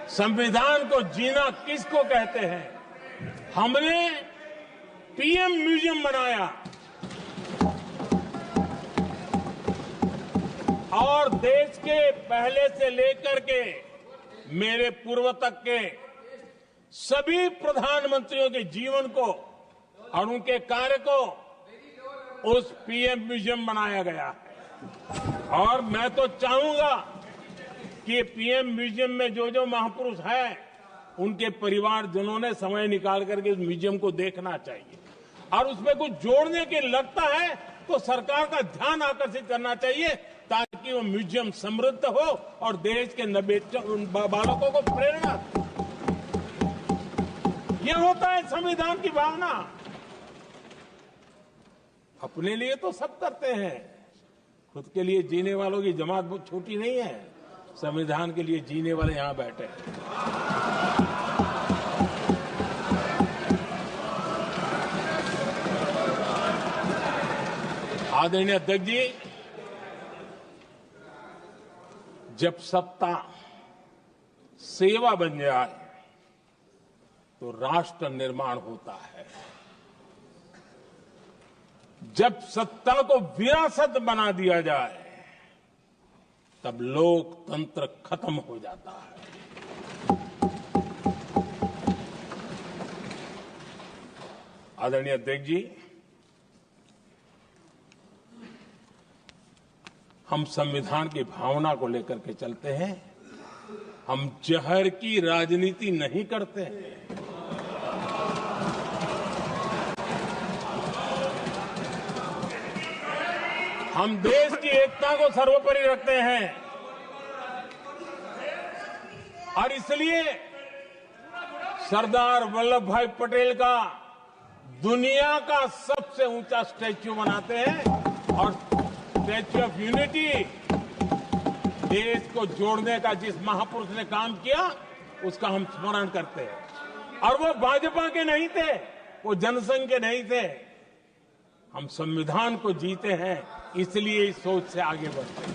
संविधान को जीना किसको कहते हैं? हमने पीएम म्यूजियम बनाया और देश के पहले से लेकर के मेरे पूर्व तक के सभी प्रधानमंत्रियों के जीवन को और उनके कार्य को उस पीएम म्यूजियम बनाया गया है। और मैं तो चाहूंगा कि पीएम म्यूजियम में जो जो महापुरुष हैं उनके परिवारजनों ने समय निकाल करके उस म्यूजियम को देखना चाहिए और उसमें कुछ जोड़ने के लगता है तो सरकार का ध्यान आकर्षित करना चाहिए ताकि वो म्यूजियम समृद्ध हो और देश के बालकों को प्रेरणा दे। ये होता है संविधान की भावना। अपने लिए तो सब करते हैं, खुद के लिए जीने वालों की जमात बहुत छोटी नहीं है। संविधान के लिए जीने वाले यहां बैठे हैं। आदरणीय अध्यक्ष जी, जब सत्ता सेवा बन जाए तो राष्ट्र निर्माण होता है। जब सत्ता को विरासत बना दिया जाए तब लोकतंत्र खत्म हो जाता है। आदरणीय अध्यक्ष जी, हम संविधान की भावना को लेकर के चलते हैं। हम जहर की राजनीति नहीं करते हैं। हम देश की एकता को सर्वोपरि रखते हैं और इसलिए सरदार वल्लभ भाई पटेल का दुनिया का सबसे ऊंचा स्टैच्यू बनाते हैं और स्टैच्यू ऑफ यूनिटी देश को जोड़ने का जिस महापुरुष ने काम किया उसका हम स्मरण करते हैं। और वो भाजपा के नहीं थे, वो जनसंघ के नहीं थे। हम संविधान को जीते हैं, इसलिए इस सोच से आगे बढ़ते हैं।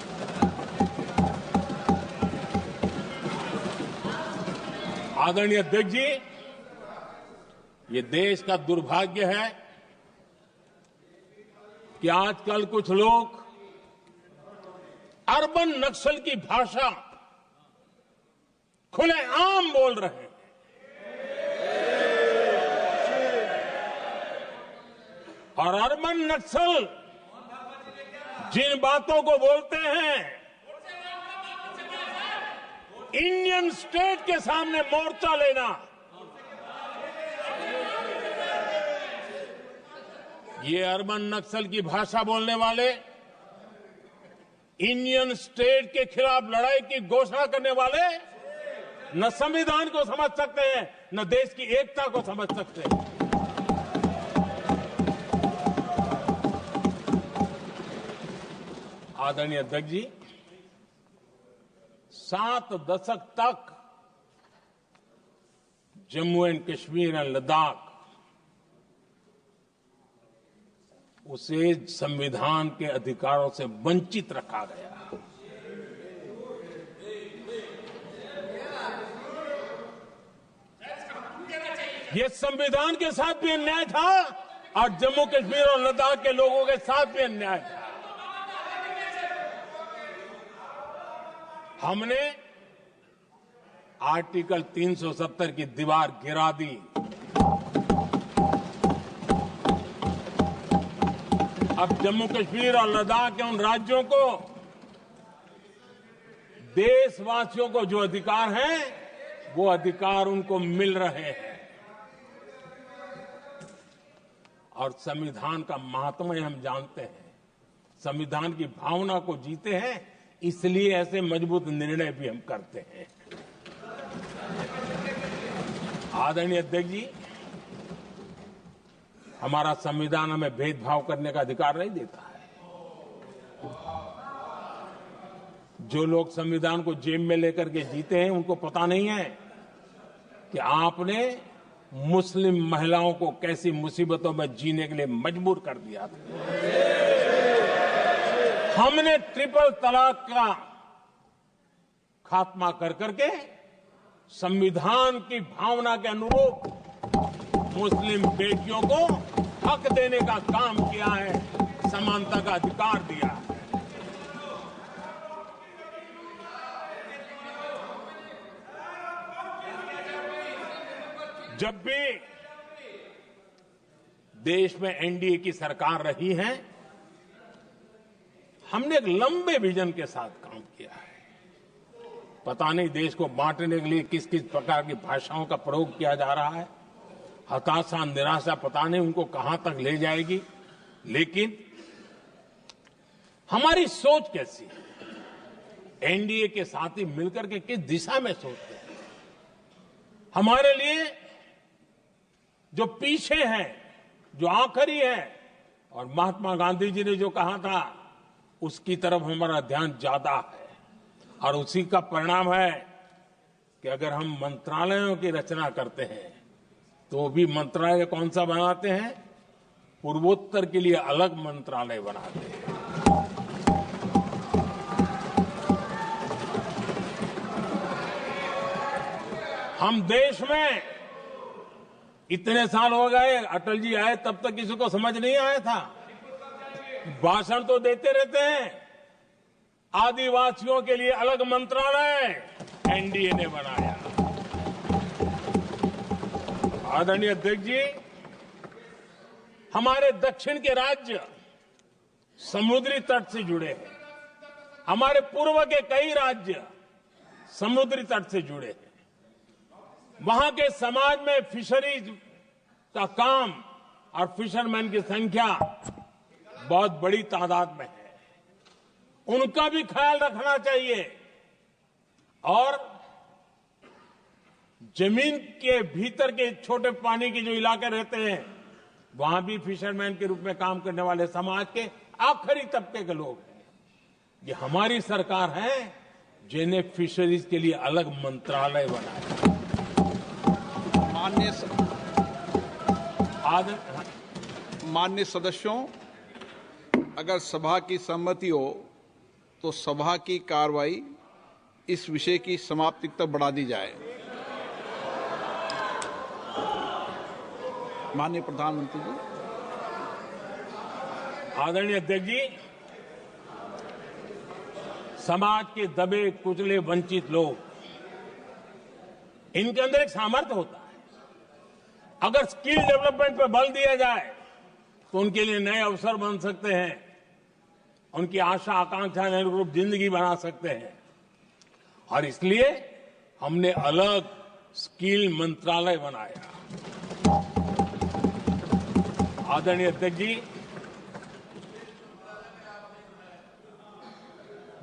आदरणीय अध्यक्ष जी, ये देश का दुर्भाग्य है कि आजकल कुछ लोग अर्बन नक्सल की भाषा खुलेआम बोल रहे हैं। और अर्बन नक्सल जिन बातों को बोलते हैं, इंडियन स्टेट के सामने मोर्चा लेना, ये अर्बन नक्सल की भाषा बोलने वाले इंडियन स्टेट के खिलाफ लड़ाई की घोषणा करने वाले न संविधान को समझ सकते हैं, न देश की एकता को समझ सकते हैं। आदरणीय अध्यक्ष जी, 7 दशक तक जम्मू एंड कश्मीर और लद्दाख उसे संविधान के अधिकारों से वंचित रखा गया। ये संविधान के साथ भी अन्याय था और जम्मू कश्मीर और लद्दाख के लोगों के साथ भी अन्याय था। हमने आर्टिकल 370 की दीवार गिरा दी। अब जम्मू कश्मीर और लद्दाख के उन राज्यों को, देशवासियों को जो अधिकार हैं, वो अधिकार उनको मिल रहे हैं। और संविधान का महात्म्य हम जानते हैं, संविधान की भावना को जीते हैं, इसलिए ऐसे मजबूत निर्णय भी हम करते हैं। आदरणीय अध्यक्ष जी, हमारा संविधान हमें भेदभाव करने का अधिकार नहीं देता है। जो लोग संविधान को जेब में लेकर के जीते हैं, उनको पता नहीं है कि आपने मुस्लिम महिलाओं को कैसी मुसीबतों में जीने के लिए मजबूर कर दिया था। हमने ट्रिपल तलाक का खात्मा कर करके संविधान की भावना के अनुरूप मुस्लिम बेटियों को हक देने का काम किया है, समानता का अधिकार दिया है। जब भी देश में एनडीए की सरकार रही है, हमने एक लंबे विजन के साथ काम किया है। पता नहीं देश को बांटने के लिए किस किस प्रकार की भाषाओं का प्रयोग किया जा रहा है। हताशा, निराशा पता नहीं उनको कहां तक ले जाएगी, लेकिन हमारी सोच कैसी है, एनडीए के साथी मिलकर के किस दिशा में सोचते हैं। हमारे लिए जो पीछे है, जो आखिरी है, और महात्मा गांधी जी ने जो कहा था उसकी तरफ हमारा ध्यान ज्यादा है। और उसी का परिणाम है कि अगर हम मंत्रालयों की रचना करते हैं तो वो भी मंत्रालय कौन सा बनाते हैं, पूर्वोत्तर के लिए अलग मंत्रालय बनाते हैं। हम देश में इतने साल हो गए, अटल जी आए तब तक किसी को समझ नहीं आया था। भाषण तो देते रहते हैं, आदिवासियों के लिए अलग मंत्रालय एनडीए ने बनाया। आदरणीय अध्यक्ष जी, हमारे दक्षिण के राज्य समुद्री तट से जुड़े हैं, हमारे पूर्व के कई राज्य समुद्री तट से जुड़े हैं। वहां के समाज में फिशरीज का काम और फिशरमैन की संख्या बहुत बड़ी तादाद में है, उनका भी ख्याल रखना चाहिए। और जमीन के भीतर के छोटे पानी के जो इलाके रहते हैं, वहां भी फिशरमैन के रूप में काम करने वाले समाज के आखिरी तबके के लोग हैं। ये हमारी सरकार है जिन्हें फिशरीज के लिए अलग मंत्रालय बनाया। माननीय सदस्यों, अगर सभा की सहमति हो तो सभा की कार्रवाई इस विषय की समाप्ति तक बढ़ा दी जाए। माननीय प्रधानमंत्री जी। आदरणीय अध्यक्ष जी, समाज के दबे कुचले वंचित लोग, इनके अंदर एक सामर्थ्य होता है। अगर स्किल डेवलपमेंट पर बल दिया जाए तो उनके लिए नए अवसर बन सकते हैं, उनकी आशा आकांक्षा के अनुरूप जिंदगी बना सकते हैं। और इसलिए हमने अलग स्किल मंत्रालय बनाया। आदरणीय अध्यक्ष जी,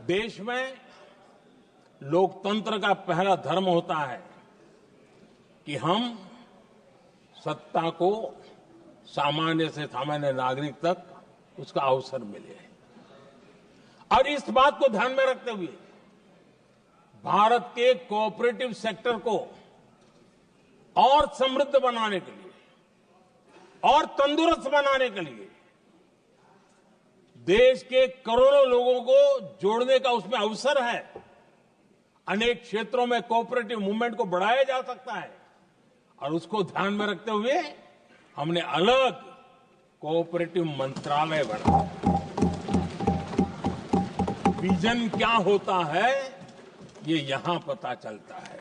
देश में लोकतंत्र का पहला धर्म होता है कि हम सत्ता को सामान्य से सामान्य नागरिक तक उसका अवसर मिले। और इस बात को ध्यान में रखते हुए भारत के कोऑपरेटिव सेक्टर को और समृद्ध बनाने के लिए और तंदुरुस्त बनाने के लिए देश के करोड़ों लोगों को जोड़ने का उसमें अवसर है। अनेक क्षेत्रों में कोऑपरेटिव मूवमेंट को बढ़ाया जा सकता है और उसको ध्यान में रखते हुए हमने अलग कोऑपरेटिव मंत्रालय बनाया। विजन क्या होता है ये यहां पता चलता है।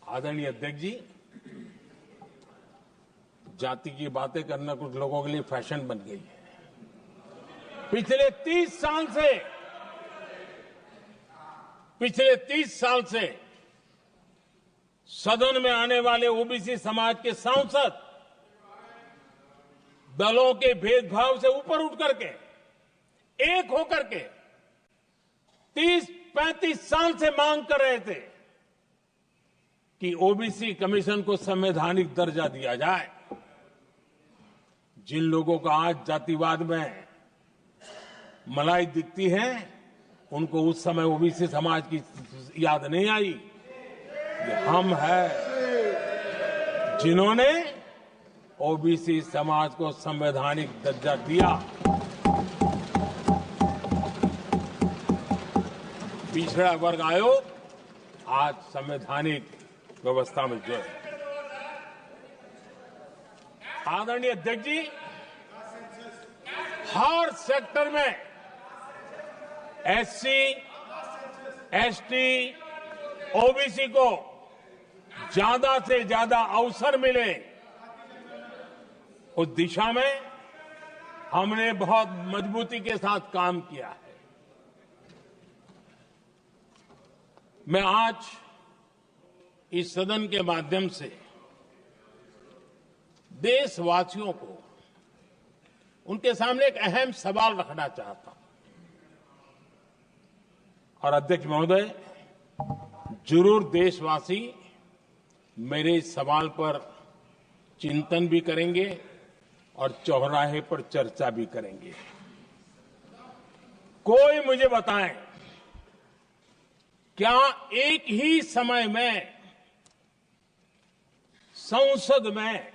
आदरणीय अध्यक्ष जी, जाति की बातें करना कुछ लोगों के लिए फैशन बन गई है। पिछले 30 साल से सदन में आने वाले ओबीसी समाज के सांसद दलों के भेदभाव से ऊपर उठ करके एक होकर के 30-35 साल से मांग कर रहे थे कि ओबीसी कमीशन को संवैधानिक दर्जा दिया जाए। जिन लोगों को आज जातिवाद में मलाई दिखती है, उनको उस समय ओबीसी समाज की याद नहीं आई। ये हम हैं जिन्होंने ओबीसी समाज को संवैधानिक दर्जा दिया। पिछड़ा वर्ग आयोग आज संवैधानिक व्यवस्था में जो है। आदरणीय अध्यक्ष जी, हर सेक्टर में एससी, एसटी, ओबीसी को ज्यादा से ज्यादा अवसर मिले, उस दिशा में हमने बहुत मजबूती के साथ काम किया है। मैं आज इस सदन के माध्यम से देशवासियों को उनके सामने एक अहम सवाल रखना चाहता हूं। और अध्यक्ष महोदय, जरूर देशवासी मेरे इस सवाल पर चिंतन भी करेंगे और चौराहे पर चर्चा भी करेंगे। कोई मुझे बताएं, क्या एक ही समय में संसद में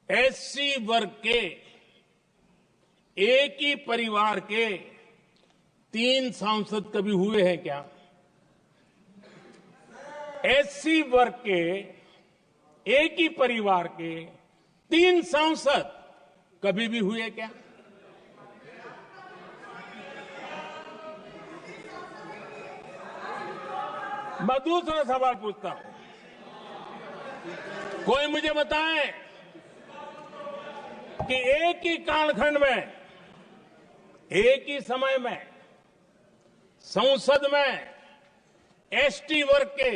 एससी वर्ग के एक ही परिवार के 3 सांसद कभी हुए हैं क्या? एससी वर्ग के एक ही परिवार के 3 सांसद कभी भी हुए क्या? मैं दूसरा सवाल पूछता हूं, कोई मुझे बताए कि एक ही कालखंड में, एक ही समय में संसद में एसटी वर्ग के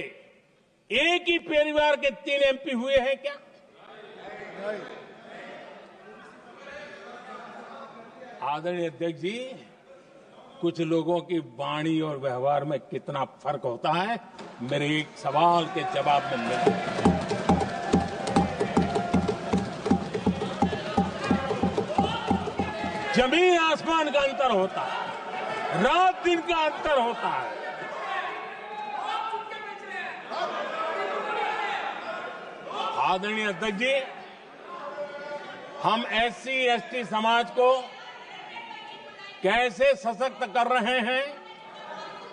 एक ही परिवार के 3 एमपी हुए हैं क्या? आदरणीय अध्यक्ष जी, कुछ लोगों की वाणी और व्यवहार में कितना फर्क होता है, मेरे एक सवाल के जवाब में मिलता है। जमीन आसमान का अंतर होता है, रात दिन का अंतर होता है। आदरणीय अध्यक्ष जी, हम एससी एसटी समाज को कैसे सशक्त कर रहे हैं,